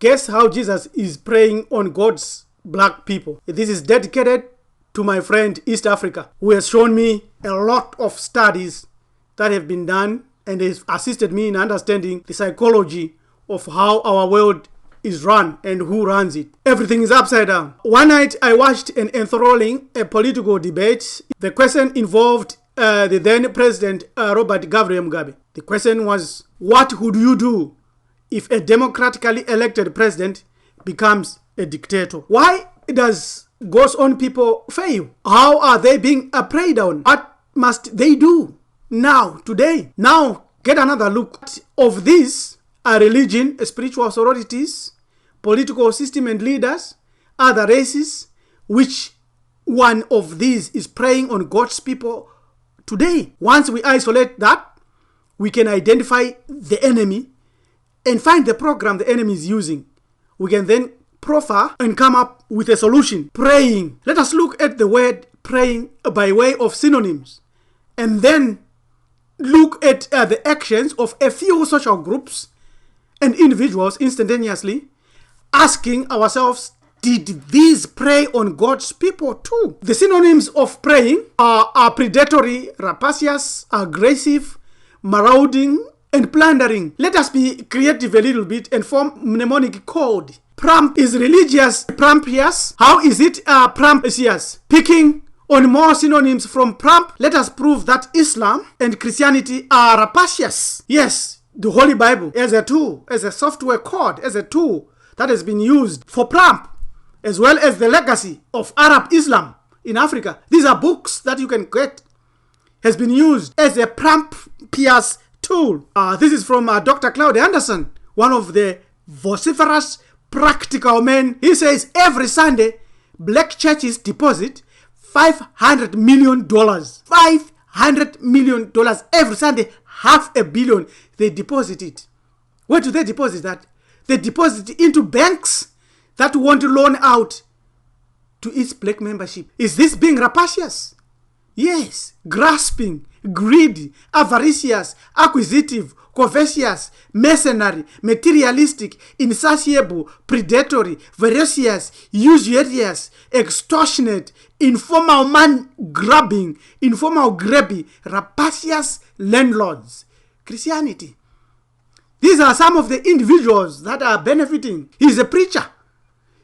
Guess how Jesus is preying on God's black people. This is dedicated to my friend East Africa, who has shown me a lot of studies that have been done and has assisted me in understanding the psychology of how our world is run and who runs it. Everything is upside down. One night I watched an enthralling political debate. The question involved the then President Robert Gabriel Mugabe. The question was, what would you do if a democratically elected president becomes a dictator? Why does God's own people fail? How are they being preyed on? What must they do now, today? Now, get another look of these religion, spiritual sororities, political system and leaders, other races. Which one of these is preying on God's people today? Once we isolate that, we can identify the enemy and find the program the enemy is using. We can then proffer and come up with a solution. Praying. Let us look at the word praying by way of synonyms, and then look at the actions of a few social groups and individuals instantaneously, asking ourselves, did these prey on God's people too? The synonyms of praying are predatory, rapacious, aggressive, marauding, and plundering. Let us be creative a little bit and form mnemonic code. Ppramp is religious. Pprampious. How is it Pprampious? Picking on more synonyms from Ppramp, let us prove that Islam and Christianity are rapacious. Yes, the Holy Bible as a tool, as a software code, as a tool that has been used for Ppramp, as well as the legacy of Arab Islam in Africa. These are books that you can get, has been used as a Pprampious tool. This is from Dr. Claude Anderson, one of the vociferous practical men. He says every Sunday, black churches deposit $500 million. $500 million every Sunday. $500 million. They deposit it. Where do they deposit that? They deposit it into banks that want to loan out to its black membership. Is this being rapacious? Yes. Grasping, greedy, avaricious, acquisitive, covetous, mercenary, materialistic, insatiable, predatory, voracious, usurious, extortionate, informal man grabbing, informal grabby, rapacious landlords. Christianity. These are some of the individuals that are benefiting. He's a preacher.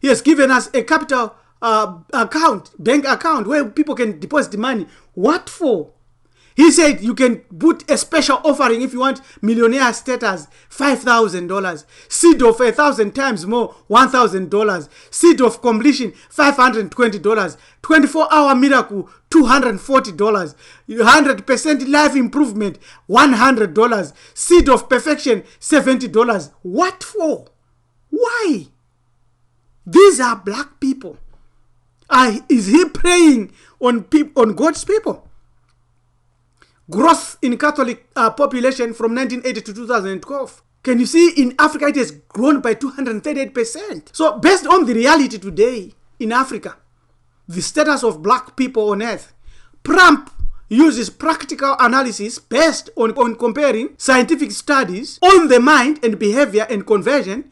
He has given us a capital account, bank account, where people can deposit money. What for? He said you can put a special offering if you want millionaire status, $5,000. Seed of 1,000 times more, $1,000. Seed of completion, $520. 24-hour miracle, $240. 100% life improvement, $100. Seed of perfection, $70. What for? Why? These are black people. Is he preying on God's people? Growth in Catholic population from 1980 to 2012. Can you see in Africa it has grown by 238%? So based on the reality today in Africa, the status of black people on earth, Ppramp uses practical analysis based on comparing scientific studies on the mind and behavior and conversion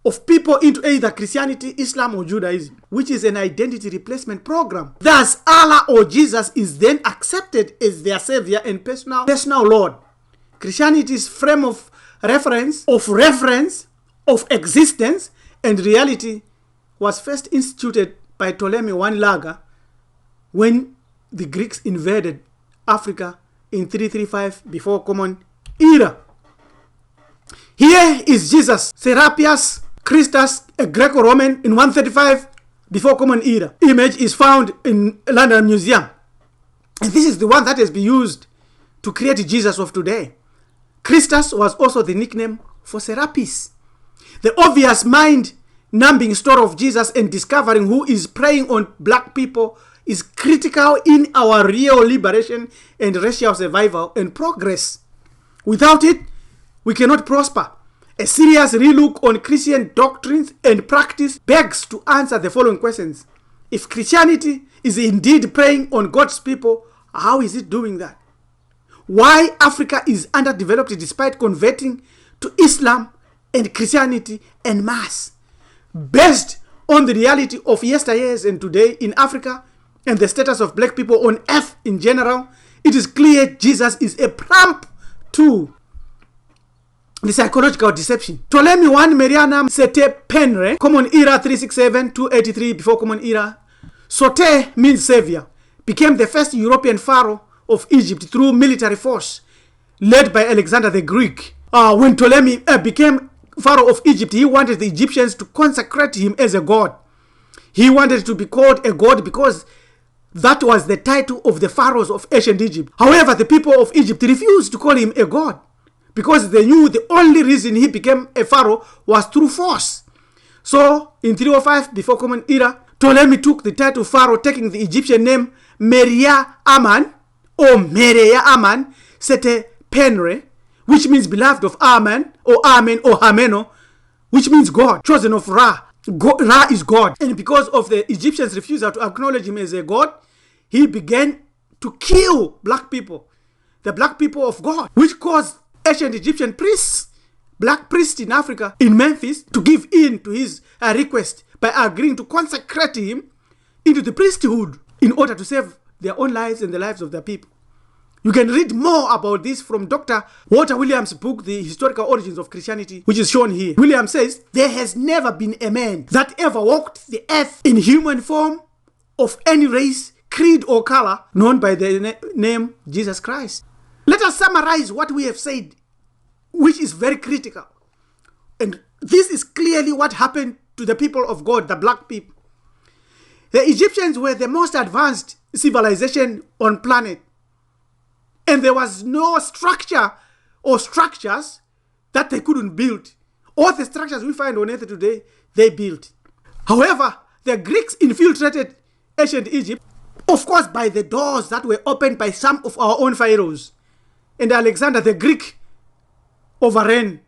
of people into either Christianity, Islam, or Judaism, which is an identity replacement program. Thus, Allah or Jesus is then accepted as their savior and personal Lord. Christianity's frame of reference, of existence, and reality was first instituted by Ptolemy I Laga when the Greeks invaded Africa in 335 before Common Era. Here is Jesus, Serapius Christus, a Greco-Roman, in 135 before Common Era. Image is found in London Museum. And this is the one that has been used to create Jesus of today. Christus was also the nickname for Serapis. The obvious mind-numbing story of Jesus and discovering who is preying on black people is critical in our real liberation and racial survival and progress. Without it, we cannot prosper. A serious relook on Christian doctrines and practice begs to answer the following questions. If Christianity is indeed preying on God's people, how is it doing that? Why Africa is underdeveloped despite converting to Islam and Christianity en masse, based on the reality of yesteryears and today in Africa and the status of black people on earth in general. It is clear Jesus is a Ppramp to the psychological deception. Ptolemy 1 Merianam Sete Penre, Common Era 367-283 before Common Era. Sote means savior, became the first European pharaoh of Egypt through military force led by Alexander the Greek. When Ptolemy became pharaoh of Egypt, he wanted the Egyptians to consecrate him as a god. He wanted to be called a god because that was the title of the pharaohs of ancient Egypt. However, the people of Egypt refused to call him a god because they knew the only reason he became a pharaoh was through force. So, in 305 before Common Era, Ptolemy took the title pharaoh, taking the Egyptian name Meria Aman or Mereya Aman Sete Penre, which means beloved of Amen or Amen or Hameno, which means God, chosen of Ra. Ra is God. And because of the Egyptians' refusal to acknowledge him as a god, he began to kill black people, the black people of God, which caused ancient Egyptian priests, black priests in Africa, in Memphis, to give in to his request by agreeing to consecrate him into the priesthood in order to save their own lives and the lives of their people. You can read more about this from Dr. Walter Williams' book, The Historical Origins of Christianity, which is shown here. Williams says, there has never been a man that ever walked the earth in human form of any race, creed, or color known by the name Jesus Christ. Let us summarize what we have said, which is very critical. And this is clearly what happened to the people of God, the black people. The Egyptians were the most advanced civilization on planet. And there was no structure or structures that they couldn't build. All the structures we find on earth today, they built. However, the Greeks infiltrated ancient Egypt, of course, by the doors that were opened by some of our own pharaohs. And Alexander the Greek overran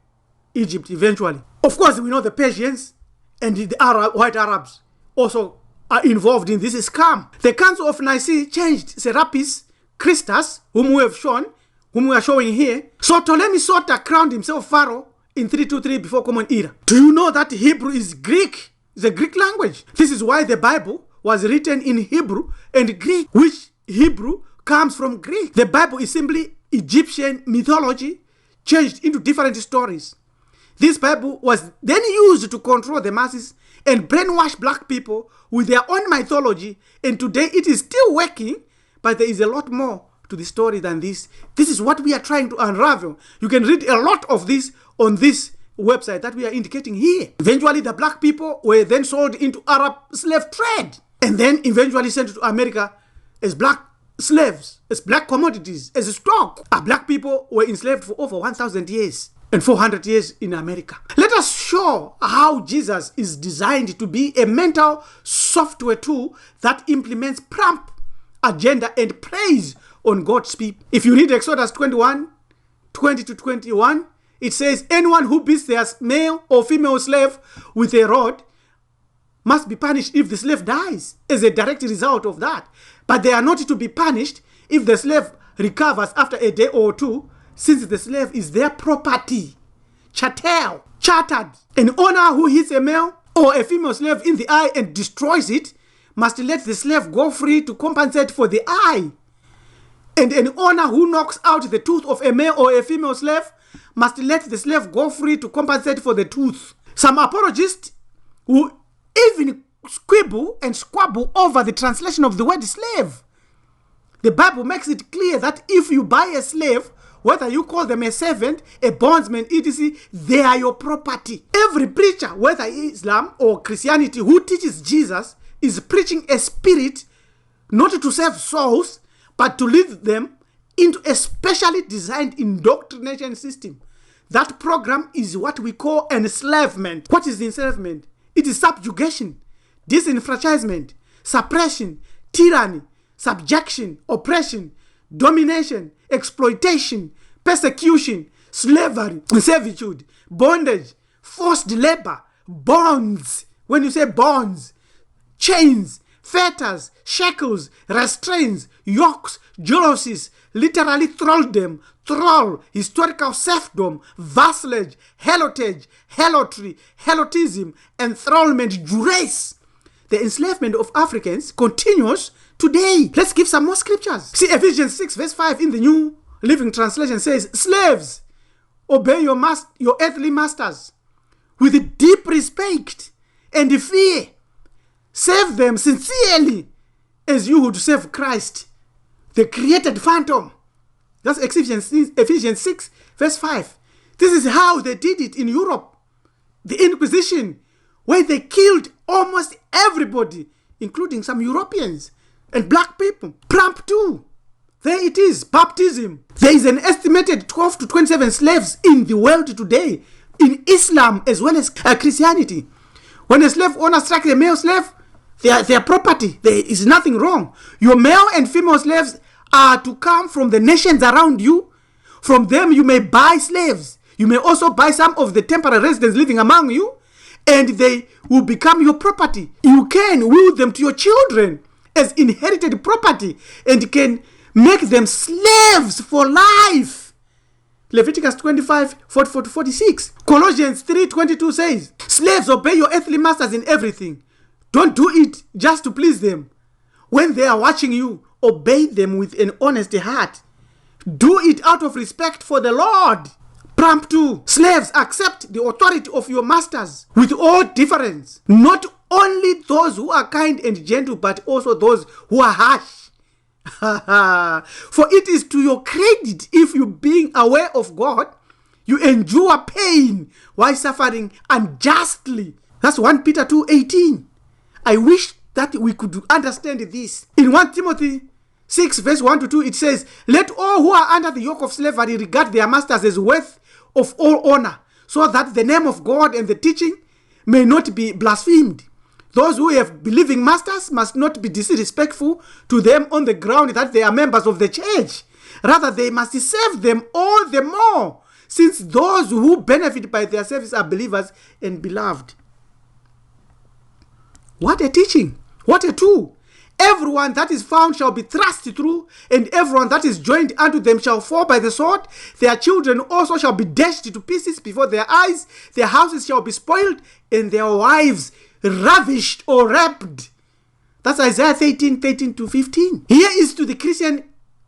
Egypt eventually. Of course, we know the Persians and the white Arabs also are involved in this scam. The Council of Nicaea changed Serapis Christus, whom we are showing here. So Ptolemy Soter crowned himself pharaoh in 323 before Common Era. Do you know that Hebrew is Greek? It's a Greek language. This is why the Bible was written in Hebrew and Greek, which Hebrew comes from Greek. The Bible is simply Egyptian mythology changed into different stories. This Bible was then used to control the masses and brainwash black people with their own mythology, and today it is still working. But there is a lot more to the story than this. This is what we are trying to unravel. You can read a lot of this on this website that we are indicating here. Eventually, the black people were then sold into Arab slave trade and then eventually sent to America as black slaves, as black commodities, as a stock. Our black people were enslaved for over 1,000 years and 400 years in America. Let us show how Jesus is designed to be a mental software tool that implements Ppramp agenda and preys on God's people. If you read Exodus 21:20-21, it says, anyone who beats their male or female slave with a rod must be punished if the slave dies as a direct result of that. But they are not to be punished if the slave recovers after a day or two, since the slave is their property. Chattel, chartered. An owner who hits a male or a female slave in the eye and destroys it must let the slave go free to compensate for the eye. And an owner who knocks out the tooth of a male or a female slave must let the slave go free to compensate for the tooth. Some apologists will even quibble and squabble over the translation of the word slave. The Bible makes it clear that if you buy a slave, whether you call them a servant, a bondsman, etc., they are your property. Every preacher, whether Islam or Christianity, who teaches Jesus is preaching a spirit not to save souls, but to lead them into a specially designed indoctrination system. That program is what we call enslavement. What is enslavement? It is subjugation, disenfranchisement, suppression, tyranny, subjection, oppression, domination, exploitation, persecution, slavery, servitude, bondage, forced labor, bonds. When you say bonds, chains, fetters, shackles, restraints, yokes, jealousies, literally thraldom, thrall, historical serfdom, vassalage, helotage, helotry, helotism, enthrallment, duress. The enslavement of Africans continues today. Let's give some more scriptures. See, Ephesians 6 verse 5 in the New Living Translation says, slaves, obey your earthly masters with deep respect and fear. Serve them sincerely as you would serve Christ, the created phantom. That's Ephesians 6 verse 5. This is how they did it in Europe. The Inquisition, where they killed almost everybody, including some Europeans and black people. Ppramp too. There it is, baptism. There is an estimated 12 to 27 slaves in the world today, in Islam as well as Christianity. When a slave owner strikes a male slave, they are property. There is nothing wrong. Your male and female slaves are to come from the nations around you. From them you may buy slaves. You may also buy some of the temporary residents living among you, and they will become your property. You can will them to your children as inherited property and can make them slaves for life. Leviticus 25, 44 to 46. Colossians 3:22 says, slaves, obey your earthly masters in everything. Don't do it just to please them. When they are watching you, obey them with an honest heart. Do it out of respect for the Lord. Ppramp 2. Slaves, accept the authority of your masters with all deference. Not only those who are kind and gentle, but also those who are harsh. For it is to your credit if you, being aware of God, you endure pain while suffering unjustly. That's 1 Peter 2:18. I wish that we could understand this. In 1 Timothy 6 verse 1 to 2, it says, let all who are under the yoke of slavery regard their masters as worth of all honor, so that the name of God and the teaching may not be blasphemed. Those who have believing masters must not be disrespectful to them on the ground that they are members of the church. Rather, they must serve them all the more, since those who benefit by their service are believers and beloved. What a teaching! What a tool! Everyone that is found shall be thrust through, and everyone that is joined unto them shall fall by the sword. Their children also shall be dashed to pieces before their eyes. Their houses shall be spoiled, and their wives ravished or raped. That's Isaiah 13 to 15. Here is to the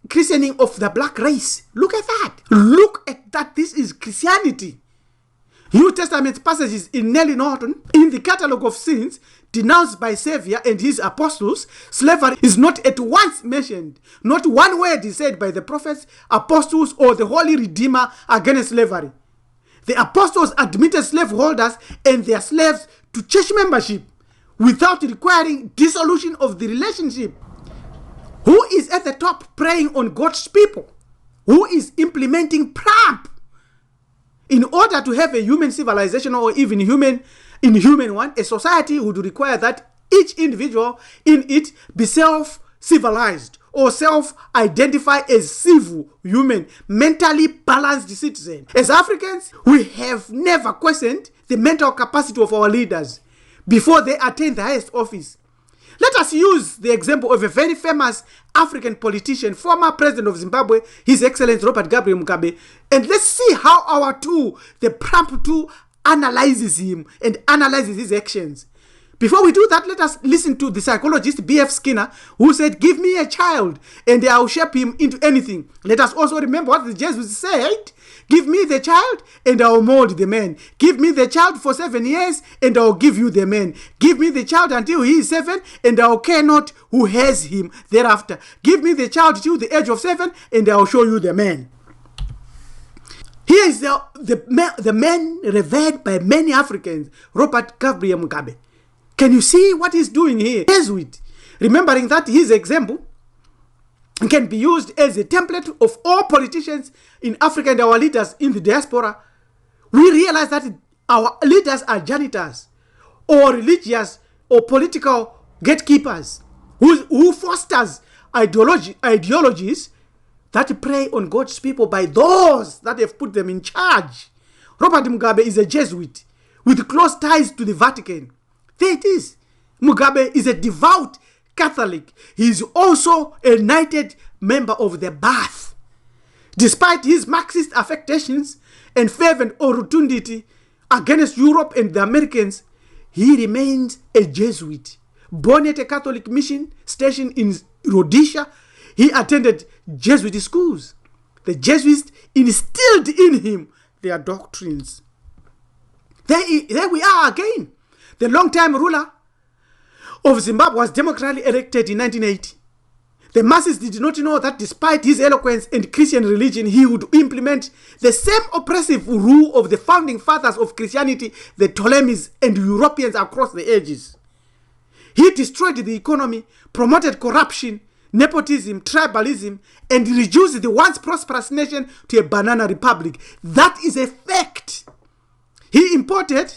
christening of the black race. Look at that. Look at that. This is Christianity. New Testament passages in Nellie Norton, in the catalogue of sins denounced by Savior and his apostles, slavery is not at once mentioned. Not one word is said by the prophets, apostles, or the Holy Redeemer against slavery. The apostles admitted slaveholders and their slaves to church membership without requiring dissolution of the relationship. Who is at the top preying on God's people? Who is implementing Ppramp? In order to have a human civilization, or even inhuman one, a society would require that each individual in it be self-civilized or self-identify as civil, human, mentally balanced citizen. As Africans, we have never questioned the mental capacity of our leaders before they attain the highest office. Let us use the example of a very famous African politician, former president of Zimbabwe, His Excellency Robert Gabriel Mugabe, and let's see how our tool, the Ppramp tool, analyzes him and analyzes his actions. Before we do that, let us listen to the psychologist B.F. Skinner, who said, give me a child and I will shape him into anything. Let us also remember what the Jesuits said. Give me the child and I will mold the man. Give me the child for 7 years and I will give you the man. Give me the child until he is 7 and I will care not who has him thereafter. Give me the child till the age of 7 and I will show you the man. Here is the man revered by many Africans, Robert Gabriel Mugabe. Can you see what he's doing here? Jesuit, remembering that his example can be used as a template of all politicians in Africa and our leaders in the diaspora. We realize that our leaders are janitors or religious or political gatekeepers who fosters ideologies that prey on God's people by those that have put them in charge. Robert Mugabe is a Jesuit with close ties to the Vatican. There it is. Mugabe is a devout Catholic. He is also a knighted member of the Bath. Despite his Marxist affectations and fervent rotundity against Europe and the Americans, he remains a Jesuit. Born at a Catholic mission station in Rhodesia, he attended Jesuit schools. The Jesuits instilled in him their doctrines. There we are again. The long-time ruler of Zimbabwe was democratically elected in 1980. The masses did not know that despite his eloquence and Christian religion, he would implement the same oppressive rule of the founding fathers of Christianity, the Ptolemies and Europeans across the ages. He destroyed the economy, promoted corruption, nepotism, tribalism, and reduced the once prosperous nation to a banana republic. That is a fact. He imported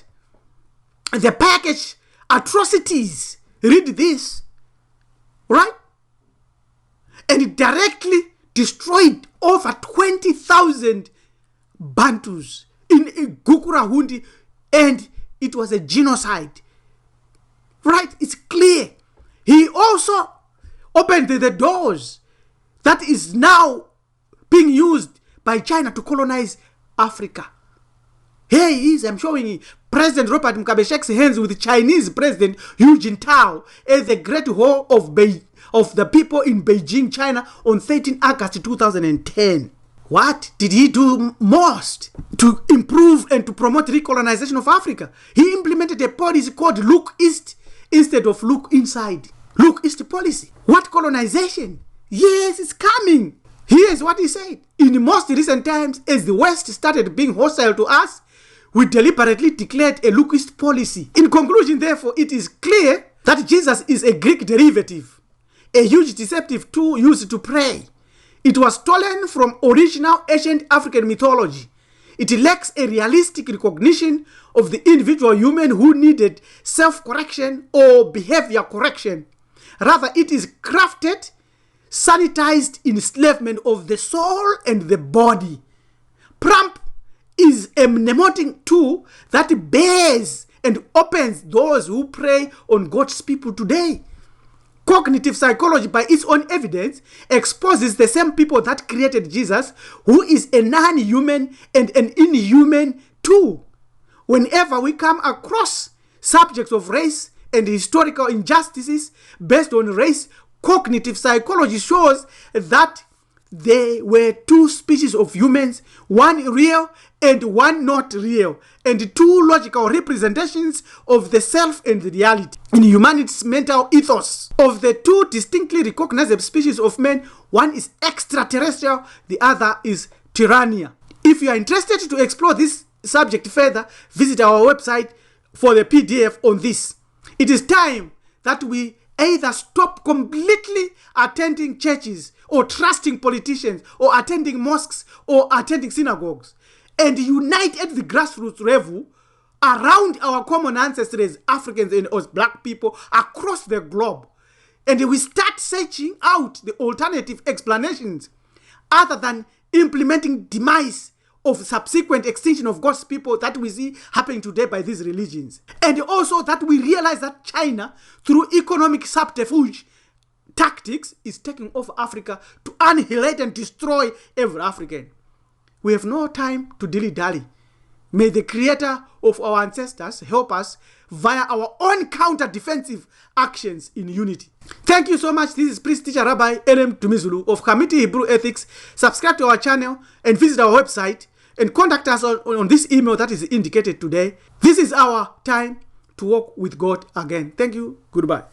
the package atrocities. Read this, right? And it directly destroyed over 20,000 Bantus in Gukurahundi, and it was a genocide. Right? It's clear. He also opened the doors that is now being used by China to colonize Africa. Here he is, I'm showing you. President Robert Mugabe shakes hands with Chinese President Hu Jintao at the Great Hall of the People in Beijing, China on 13 August 2010. What did he do most to improve and to promote recolonization of Africa? He implemented a policy called Look East instead of Look Inside. Look East policy. What colonization? Yes, it's coming. Here's what he said. In most recent times, as the West started being hostile to us, we deliberately declared a Look East policy. In conclusion, therefore, it is clear that Jesus is a Greek derivative, a huge deceptive tool used to pray. It was stolen from original ancient African mythology. It lacks a realistic recognition of the individual human who needed self-correction or behavior correction. Rather, it is crafted, sanitized enslavement of the soul and the body. Ppramp is a mnemonic tool that bears and opens those who prey on God's people today. Cognitive psychology, by its own evidence, exposes the same people that created Jesus, who is a non-human and an inhuman too. Whenever we come across subjects of race and historical injustices based on race, cognitive psychology shows that there were two species of humans, one real and one not real, and two logical representations of the self and the reality. In humanity's mental ethos, of the two distinctly recognizable species of men, one is extraterrestrial, the other is tyrannia. If you are interested to explore this subject further, visit our website for the PDF on this. It is time that we either stop completely attending churches or trusting politicians or attending mosques or attending synagogues and unite at the grassroots level around our common ancestors, Africans and us black people across the globe. And we start searching out the alternative explanations other than implementing demise of subsequent extinction of God's people that we see happening today by these religions. And also that we realize that China, through economic subterfuge tactics, is taking over Africa to annihilate and destroy every African. We have no time to dilly-dally. May the creator of our ancestors help us via our own counter-defensive actions in unity. Thank you so much. This is Priest Teacher Rabbi N.M. Tumizulu of Community Hebrew Ethics. Subscribe to our channel and visit our website and contact us on this email that is indicated today. This is our time to walk with God again. Thank you. Goodbye.